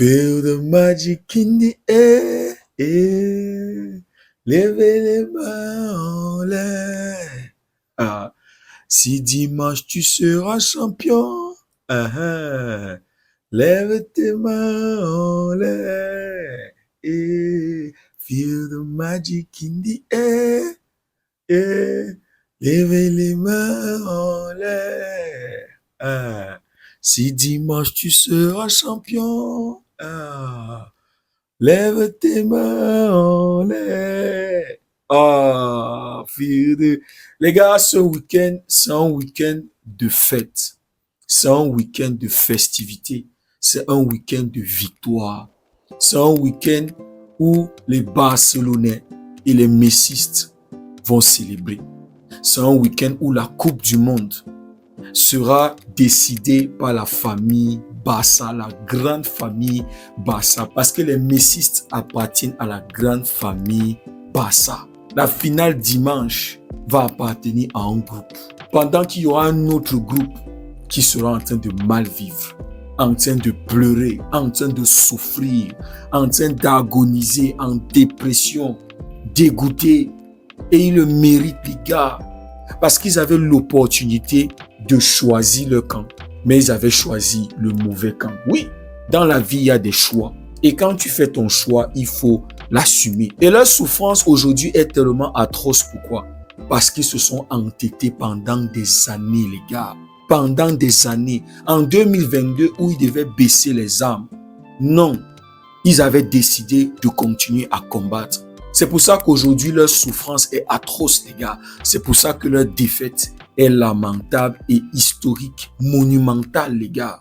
Feel the magic in the air. Eh. Levez les mains en l'air. Ah. Si dimanche tu seras champion, lève tes mains en l'air. Eh. Feel the magic in the air. Eh. Levez les mains en l'air. Ah. Si dimanche tu seras champion, lève tes mains en l'air. Ah, les gars, ce week-end, c'est un week-end de fête. C'est un week-end de festivité. C'est un week-end de victoire. C'est un week-end où les Barcelonais et les Messistes vont célébrer. C'est un week-end où la Coupe du Monde sera décidée par la famille Barça, la grande famille Barça, parce que les Messistes appartiennent à la grande famille Barça. La finale dimanche va appartenir à un groupe, pendant qu'il y aura un autre groupe qui sera en train de mal vivre, en train de pleurer, en train de souffrir, en train d'agoniser, en dépression, dégoûté. Et ils le méritent, les gars, parce qu'ils avaient l'opportunité de choisir leur camp, mais ils avaient choisi le mauvais camp. Oui, dans la vie, il y a des choix. Et quand tu fais ton choix, il faut l'assumer. Et leur souffrance aujourd'hui est tellement atroce. Pourquoi? Parce qu'ils se sont entêtés pendant des années, les gars. Pendant des années. En 2022, où ils devaient baisser les armes. Non, ils avaient décidé de continuer à combattre. C'est pour ça qu'aujourd'hui, leur souffrance est atroce, les gars. C'est pour ça que leur défaite est lamentable et historique, monumentale, les gars.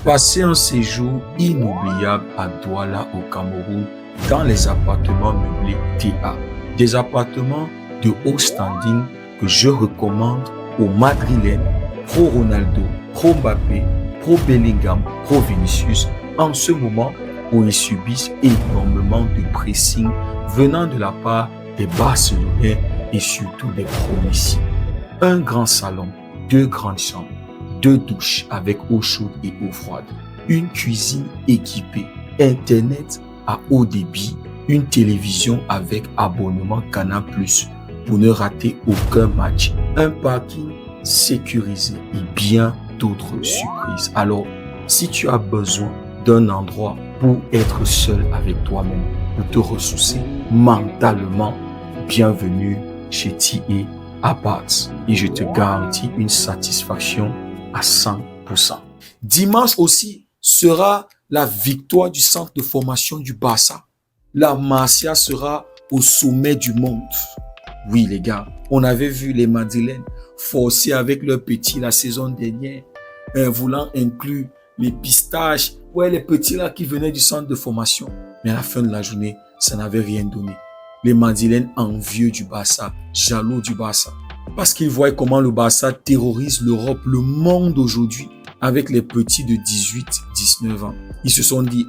Passer un séjour inoubliable à Douala, au Cameroun, dans les appartements meublés TA. Des appartements de haut standing que je recommande aux Madrilènes, pro Ronaldo, pro Mbappé, pro Bellingham, pro Vinicius, en ce moment où ils subissent énormément de pressing venant de la part des Barcelonais et surtout des pros Messi. Un grand salon, 2 grandes chambres, 2 douches avec eau chaude et eau froide, une cuisine équipée, Internet à haut débit, une télévision avec abonnement Canal+ pour ne rater aucun match, un parking sécurisé et bien d'autres surprises. Alors, si tu as besoin d'un endroit pour être seul avec toi-même, pour te ressourcer mentalement, bienvenue chez TA Aparts et je te garantis une satisfaction à 100%. Dimanche aussi sera la victoire du centre de formation du Barça. La Masia sera au sommet du monde. Oui les gars, on avait vu les Madrilènes forcer avec leurs petits la saison dernière, voulant inclure les pistaches, ouais, les petits là qui venaient du centre de formation. Mais à la fin de la journée, ça n'avait rien donné. Les Madrilènes envieux du Barça, jaloux du Barça. Parce qu'ils voient comment le Barça terrorise l'Europe, le monde aujourd'hui, avec les petits de 18-19 ans. Ils se sont dit,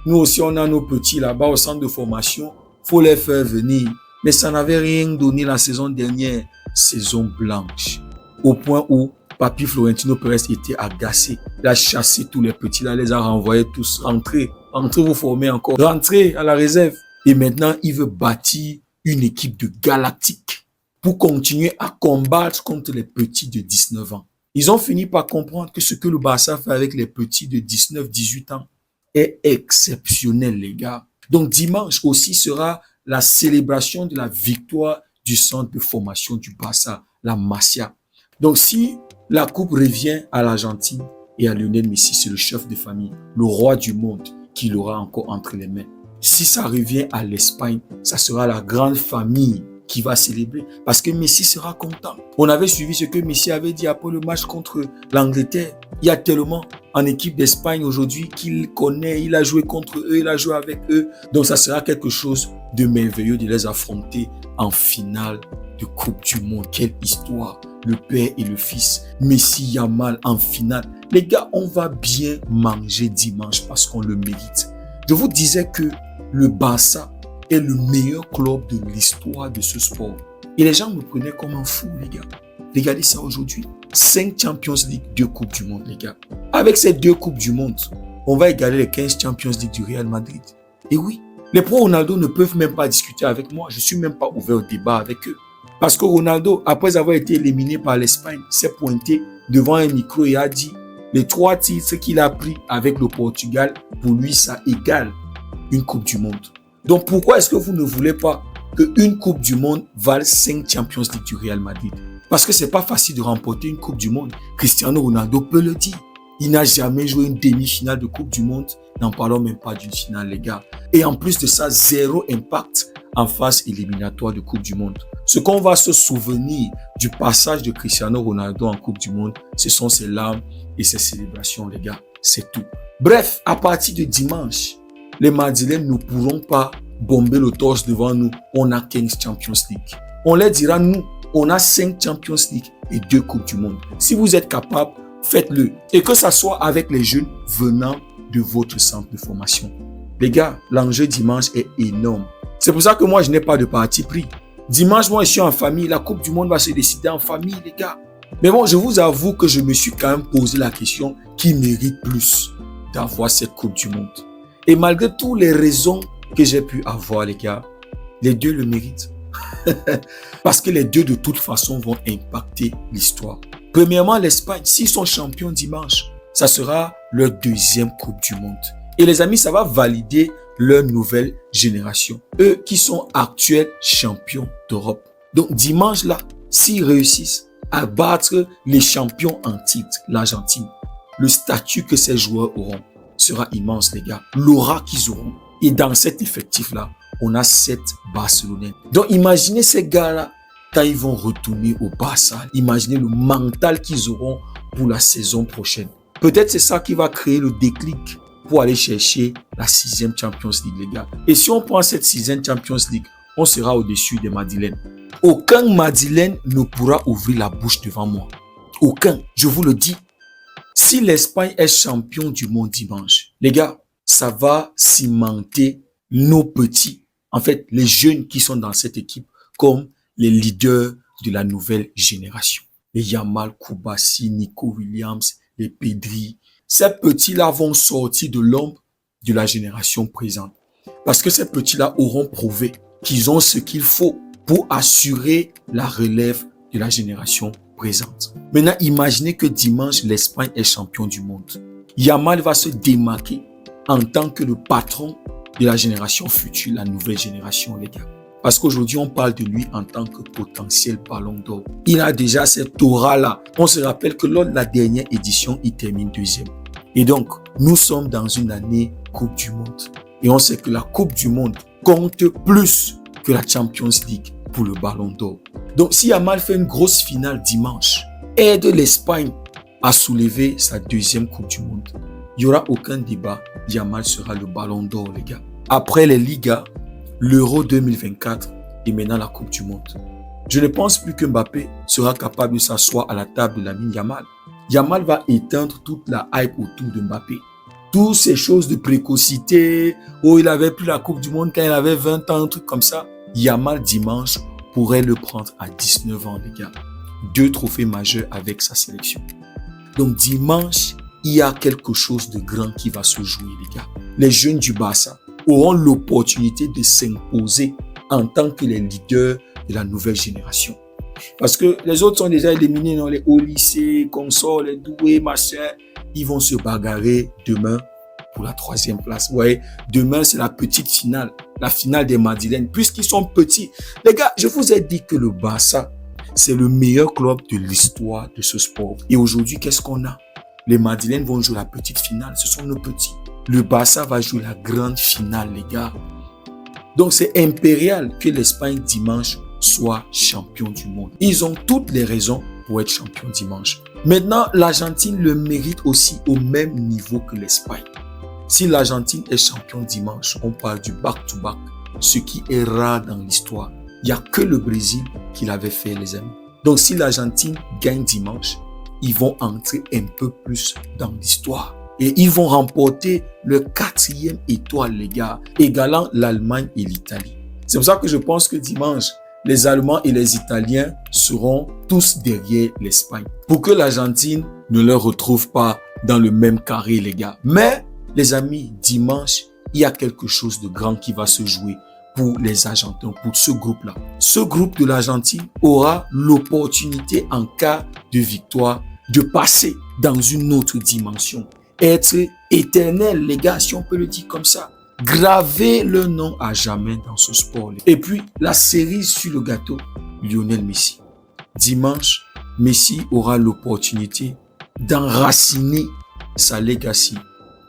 nous aussi on a nos petits là-bas au centre de formation, faut les faire venir. Mais ça n'avait rien donné la saison dernière, saison blanche. Au point où Papi Florentino Pérez était agacé. Il a chassé tous les petits là, les a renvoyés tous. Rentrez vous former encore. Rentrez à la réserve. Et maintenant, il veut bâtir une équipe de galactiques pour continuer à combattre contre les petits de 19 ans. Ils ont fini par comprendre que ce que le Barça fait avec les petits de 19-18 ans est exceptionnel, les gars. Donc, dimanche aussi sera la célébration de la victoire du centre de formation du Barça, la Masia. Donc, si la coupe revient à l'Argentine et à Lionel Messi, c'est le chef de famille, le roi du monde qui l'aura encore entre les mains. Si ça revient à l'Espagne, ça sera la grande famille qui va célébrer parce que Messi sera content. On avait suivi ce que Messi avait dit après le match contre l'Angleterre. Il y a tellement en équipe d'Espagne aujourd'hui qu'il connaît, il a joué contre eux, il a joué avec eux. Donc ça sera quelque chose de merveilleux de les affronter en finale de Coupe du Monde. Quelle histoire! Le père et le fils, Messi, Yamal en finale. Les gars, on va bien manger dimanche parce qu'on le mérite. Je vous disais que le Barça est le meilleur club de l'histoire de ce sport. Et les gens me prenaient comme un fou, les gars. Regardez ça aujourd'hui. 5 Champions League, 2 Coupes du Monde, les gars. Avec ces 2 Coupes du Monde, on va égaler les 15 Champions League du Real Madrid. Et oui, les pro-Ronaldo ne peuvent même pas discuter avec moi. Je ne suis même pas ouvert au débat avec eux. Parce que Ronaldo, après avoir été éliminé par l'Espagne, s'est pointé devant un micro et a dit les 3 titres qu'il a pris avec le Portugal, pour lui, ça égale une Coupe du Monde. Donc pourquoi est-ce que vous ne voulez pas qu'une Coupe du Monde vale 5 Champions League du Real Madrid? Parce que c'est pas facile de remporter une Coupe du Monde. Cristiano Ronaldo peut le dire. Il n'a jamais joué une demi-finale de Coupe du Monde. N'en parlons même pas d'une finale, les gars. Et en plus de ça, 0 impact en phase éliminatoire de Coupe du Monde. Ce qu'on va se souvenir du passage de Cristiano Ronaldo en Coupe du Monde, ce sont ses larmes et ses célébrations, les gars. C'est tout. Bref, à partir de dimanche, les Madrilènes ne pourront pas bomber le torse devant nous. On a 15 Champions League. On leur dira, nous, on a 5 Champions League et 2 Coupes du Monde. Si vous êtes capable, faites-le. Et que ça soit avec les jeunes venant de votre centre de formation. Les gars, l'enjeu dimanche est énorme. C'est pour ça que moi, je n'ai pas de parti pris. Dimanche, moi, je suis en famille. La Coupe du Monde va se décider en famille, les gars. Mais bon, je vous avoue que je me suis quand même posé la question qui mérite plus d'avoir cette Coupe du Monde. Et malgré toutes les raisons que j'ai pu avoir, les gars, les deux le méritent. Parce que les deux, de toute façon, vont impacter l'histoire. Premièrement, l'Espagne, s'ils sont champions dimanche, ça sera leur 2e Coupe du Monde. Et les amis, ça va valider leur nouvelle génération. Eux qui sont actuels champions d'Europe. Donc dimanche là, s'ils réussissent à battre les champions en titre, l'Argentine, le statut que ces joueurs auront sera immense, les gars. L'aura qu'ils auront. Et dans cet effectif-là, on a 7 Barcelonais. Donc imaginez ces gars-là, quand ils vont retourner au Barça, imaginez le mental qu'ils auront pour la saison prochaine. Peut-être c'est ça qui va créer le déclic pour aller chercher la 6e Champions League, les gars. Et si on prend cette 6e Champions League, on sera au-dessus des Madrilènes. Aucun Madrilène ne pourra ouvrir la bouche devant moi. Aucun, je vous le dis. Si l'Espagne est champion du monde dimanche, les gars, ça va cimenter nos petits, en fait, les jeunes qui sont dans cette équipe, comme les leaders de la nouvelle génération. Les Yamal, Koubassi, Nico Williams, les Pedri. Ces petits-là vont sortir de l'ombre de la génération présente. Parce que ces petits-là auront prouvé qu'ils ont ce qu'il faut pour assurer la relève de la génération présente. Maintenant, imaginez que dimanche, l'Espagne est champion du monde. Yamal va se démarquer en tant que le patron de la génération future, la nouvelle génération, les gars. Parce qu'aujourd'hui, on parle de lui en tant que potentiel ballon d'or. Il a déjà cette aura-là. On se rappelle que lors de la dernière édition, il termine 2e. Et donc, nous sommes dans une année Coupe du Monde. Et on sait que la Coupe du Monde compte plus que la Champions League pour le ballon d'or. Donc, si Yamal fait une grosse finale dimanche, aide l'Espagne à soulever sa 2e Coupe du Monde, il n'y aura aucun débat. Yamal sera le ballon d'or, les gars. Après les Ligas, l'Euro 2024 et maintenant la Coupe du Monde. Je ne pense plus que Mbappé sera capable de s'asseoir à la table de Lamine Yamal. Yamal va éteindre toute la hype autour de Mbappé. Toutes ces choses de précocité, oh il avait plus la Coupe du Monde quand il avait 20 ans, un truc comme ça. Yamal dimanche pourrait le prendre à 19 ans, les gars. 2 trophées majeurs avec sa sélection. Donc dimanche, il y a quelque chose de grand qui va se jouer, les gars. Les jeunes du Barça auront l'opportunité de s'imposer en tant que les leaders de la nouvelle génération. Parce que les autres sont déjà éliminés dans les hauts lycées, consorts, les doués, machin. Ils vont se bagarrer demain pour la 3e place. Vous voyez, demain, c'est la petite finale, la finale des Madrilènes, puisqu'ils sont petits. Les gars, je vous ai dit que le Barça, c'est le meilleur club de l'histoire de ce sport. Et aujourd'hui, qu'est-ce qu'on a? Les Madrilènes vont jouer la petite finale, ce sont nos petits. Le Barça va jouer la grande finale, les gars. Donc, c'est impérial que l'Espagne, dimanche, soit champion du monde. Ils ont toutes les raisons pour être champion dimanche. Maintenant, l'Argentine le mérite aussi au même niveau que l'Espagne. Si l'Argentine est champion dimanche, on parle du back-to-back, ce qui est rare dans l'histoire. Il n'y a que le Brésil qui l'avait fait, les amis. Donc, si l'Argentine gagne dimanche, ils vont entrer un peu plus dans l'histoire. Et ils vont remporter le 4e étoile, les gars, égalant l'Allemagne et l'Italie. C'est pour ça que je pense que dimanche, les Allemands et les Italiens seront tous derrière l'Espagne. Pour que l'Argentine ne leur retrouve pas dans le même carré, les gars. Mais Les amis, dimanche, il y a quelque chose de grand qui va se jouer pour les Argentins, pour ce groupe-là. Ce groupe de l'Argentine aura l'opportunité, en cas de victoire, de passer dans une autre dimension. Être éternel, les gars, si on peut le dire comme ça. Graver le nom à jamais dans ce sport. Et puis, la cerise sur le gâteau, Lionel Messi. Dimanche, Messi aura l'opportunité d'enraciner sa legacy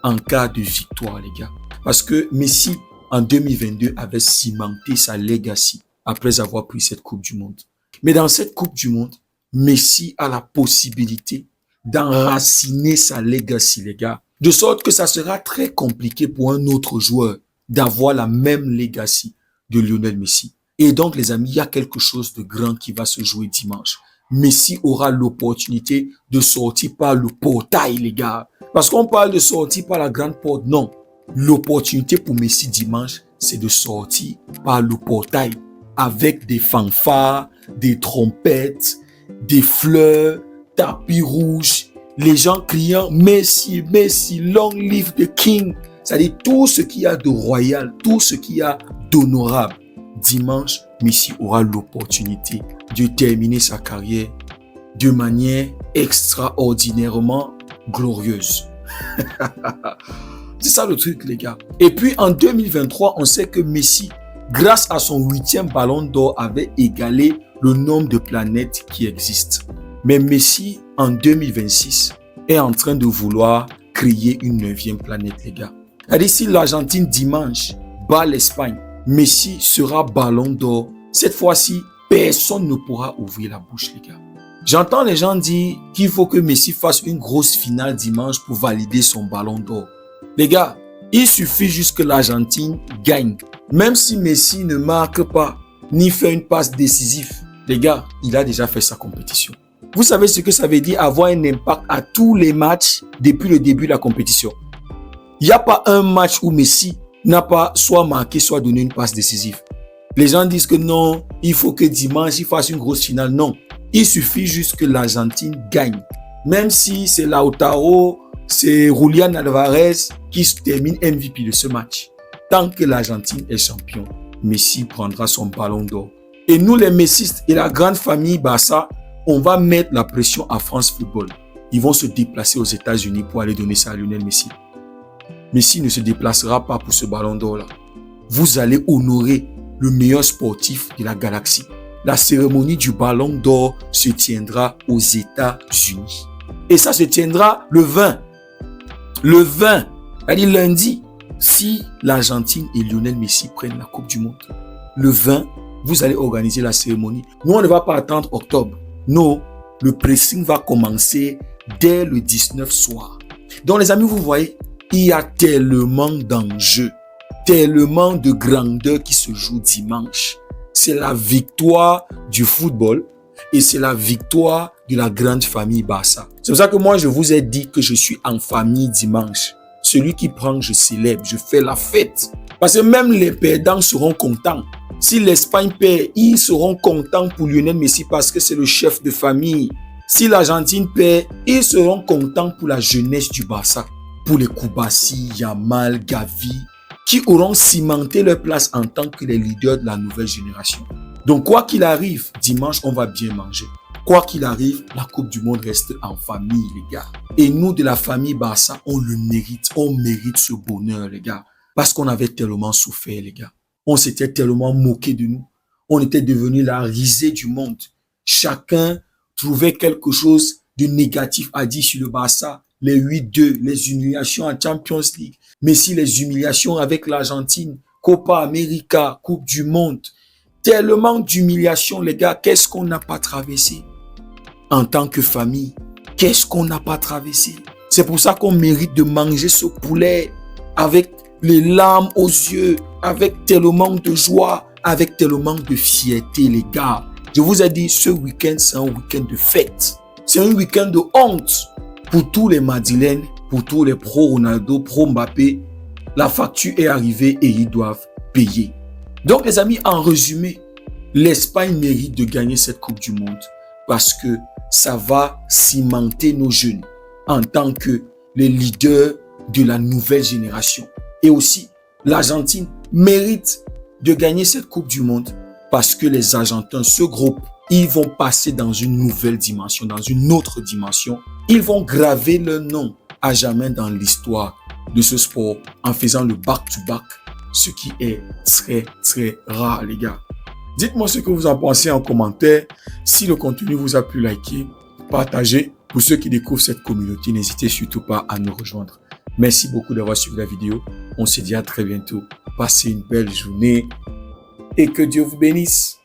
en cas de victoire, les gars. Parce que Messi, en 2022, avait cimenté sa legacy après avoir pris cette Coupe du Monde. Mais dans cette Coupe du Monde, Messi a la possibilité d'enraciner sa legacy, les gars. De sorte que ça sera très compliqué pour un autre joueur d'avoir la même legacy de Lionel Messi. Et donc, les amis, il y a quelque chose de grand qui va se jouer dimanche. Messi aura l'opportunité de sortir par le portail, les gars. Parce qu'on parle de sortir par la grande porte. Non. L'opportunité pour Messi dimanche, c'est de sortir par le portail avec des fanfares, des trompettes, des fleurs, tapis rouge, les gens criant Messi, Messi, long live the king. C'est-à-dire tout ce qu'il y a de royal, tout ce qu'il y a d'honorable. Dimanche, Messi aura l'opportunité de terminer sa carrière de manière extraordinairement glorieuse. C'est ça le truc, les gars. Et puis en 2023, on sait que Messi, grâce à son 8e ballon d'or, avait égalé le nombre de planètes qui existent. Mais Messi, en 2026, est en train de vouloir créer une 9e planète, les gars. C'est-à-dire, si l'Argentine dimanche bat l'Espagne, Messi sera ballon d'or. Cette fois-ci, personne ne pourra ouvrir la bouche, les gars. J'entends les gens dire qu'il faut que Messi fasse une grosse finale dimanche pour valider son ballon d'or. Les gars, il suffit juste que l'Argentine gagne. Même si Messi ne marque pas, ni fait une passe décisive, les gars, il a déjà fait sa compétition. Vous savez ce que ça veut dire avoir un impact à tous les matchs depuis le début de la compétition. Il n'y a pas un match où Messi n'a pas soit marqué, soit donné une passe décisive. Les gens disent que non, il faut que dimanche, il fasse une grosse finale. Non, il suffit juste que l'Argentine gagne. Même si c'est Lautaro, c'est Julián Álvarez qui termine MVP de ce match. Tant que l'Argentine est champion, Messi prendra son ballon d'or. Et nous, les messistes et la grande famille Barça, on va mettre la pression à France Football. Ils vont se déplacer aux États-Unis pour aller donner ça à Lionel Messi. Messi ne se déplacera pas pour ce ballon d'or-là. Vous allez honorer le meilleur sportif de la galaxie. La cérémonie du ballon d'or se tiendra aux États-Unis. Et ça se tiendra le 20. Le 20, c'est-à-dire lundi, si l'Argentine et Lionel Messi prennent la Coupe du Monde. Le 20, vous allez organiser la cérémonie. Nous, on ne va pas attendre octobre. Non, le pressing va commencer dès le 19 soir. Donc les amis, vous voyez, il y a tellement d'enjeux, tellement de grandeur qui se joue dimanche. C'est la victoire du football et c'est la victoire de la grande famille Barça. C'est pour ça que moi, je vous ai dit que je suis en famille dimanche. Celui qui prend, je célèbre, je fais la fête. Parce que même les perdants seront contents. Si l'Espagne perd, ils seront contents pour Lionel Messi parce que c'est le chef de famille. Si l'Argentine perd, ils seront contents pour la jeunesse du Barça. Pour les Koubassi, Yamal, Gavi, qui auront cimenté leur place en tant que les leaders de la nouvelle génération. Donc quoi qu'il arrive, dimanche, on va bien manger. Quoi qu'il arrive, la Coupe du Monde reste en famille, les gars. Et nous, de la famille Barça, on le mérite. On mérite ce bonheur, les gars. Parce qu'on avait tellement souffert, les gars. On s'était tellement moqué de nous. On était devenus la risée du monde. Chacun trouvait quelque chose de négatif à dire sur le Barça. Les 8-2, les humiliations en Champions League. Mais si les humiliations avec l'Argentine, Copa América, Coupe du Monde. Tellement d'humiliations, les gars. Qu'est-ce qu'on n'a pas traversé? En tant que famille, qu'est-ce qu'on n'a pas traversé? C'est pour ça qu'on mérite de manger ce poulet avec les larmes aux yeux, avec tellement de joie, avec tellement de fierté, les gars. Je vous ai dit, ce week-end, c'est un week-end de fête. C'est un week-end de honte pour tous les Madrilènes, pour tous les pro-Ronaldo, pro-Mbappé. La facture est arrivée et ils doivent payer. Donc, les amis, en résumé, l'Espagne mérite de gagner cette Coupe du Monde parce que ça va cimenter nos jeunes en tant que les leaders de la nouvelle génération. Et aussi, l'Argentine mérite de gagner cette Coupe du Monde parce que les Argentins, ce groupe, ils vont passer dans une nouvelle dimension, dans une autre dimension. Ils vont graver leur nom à jamais dans l'histoire de ce sport en faisant le back-to-back, ce qui est très, très rare, les gars. Dites-moi ce que vous en pensez en commentaire. Si le contenu vous a plu, likez, partagez. Pour ceux qui découvrent cette communauté, n'hésitez surtout pas à nous rejoindre. Merci beaucoup d'avoir suivi la vidéo. On se dit à très bientôt. Passez une belle journée et que Dieu vous bénisse.